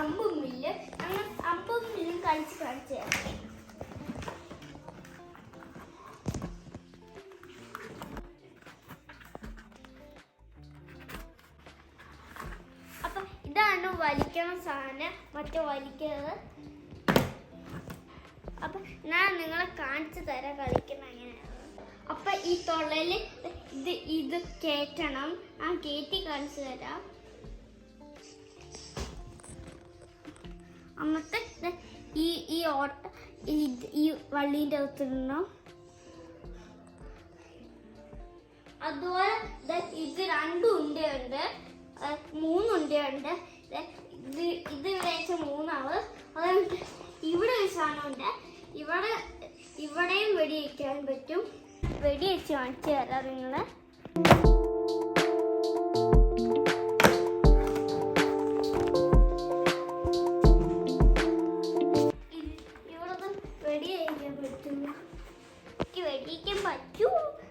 അമ്പും മില്ല്. ഞങ്ങൾ അമ്പും മില്ലും കാണിച്ചു തരാം. അപ്പൊ ഇതാണ് വലിക്കണ സാധനം, മറ്റേ വലിക്കുന്നത്. അപ്പൊ ഞാൻ നിങ്ങളെ കാണിച്ചു തരാം കളിക്കുന്ന എങ്ങനെയാണ്. അപ്പൊ ഈ തൊള്ളയില് ഇത് കേറ്റണം. ആ കേറ്റി കാണിച്ചു തരാം. എന്നിട്ട് ഈ ഓട്ട ഈ വള്ളീൻ്റെ അകത്തിടണം. അതുപോലെ ഇത് 2 ഉണ്ടയുണ്ട്, 3 ഉണ്ടയുണ്ട്. ഇത് വെച്ച 3 അതുകൊണ്ട് ഇവിടെ ഒരു സാധനമുണ്ട്. ഇവിടെയും വെടി വയ്ക്കാൻ പറ്റും. വെടി വെച്ച് കാണിച്ചു തരാം നിങ്ങളെ. ഇവിടെ വെടി വയ്ക്കാൻ പറ്റും. എനിക്ക് വെടിയിക്കാൻ പറ്റൂ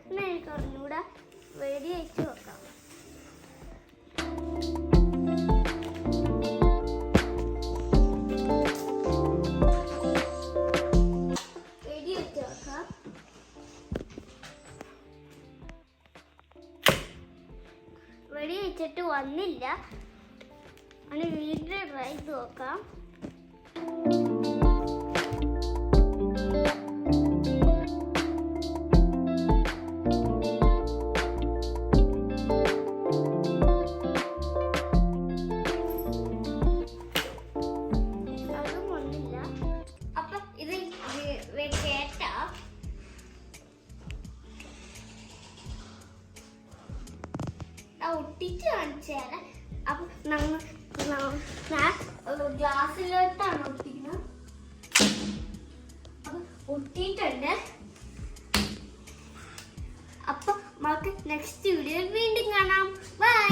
എന്ന് എനിക്ക് അറിഞ്ഞൂടാ. വെടി വെച്ച് നോക്കാം. വെടി വെച്ചിട്ട് വന്നില്ല. അങ്ങനെ വീട്ടിൽ ട്രൈ ചെയ്ത് നോക്കാം. അതും വന്നില്ല. അപ്പൊ ഇത് കേട്ടാ ഒട്ടിച്ച് കാണിച്ചു തരാം. അപ്പൊ ഗ്ലാസ്സിലോട്ടാണ് ഒട്ടിക്കുന്നത്. അപ്പൊ ഒട്ടിയിട്ടുണ്ട്. അപ്പൊ നമുക്ക് നെക്സ്റ്റ് വീഡിയോയിൽ വീണ്ടും കാണാം. ബൈ.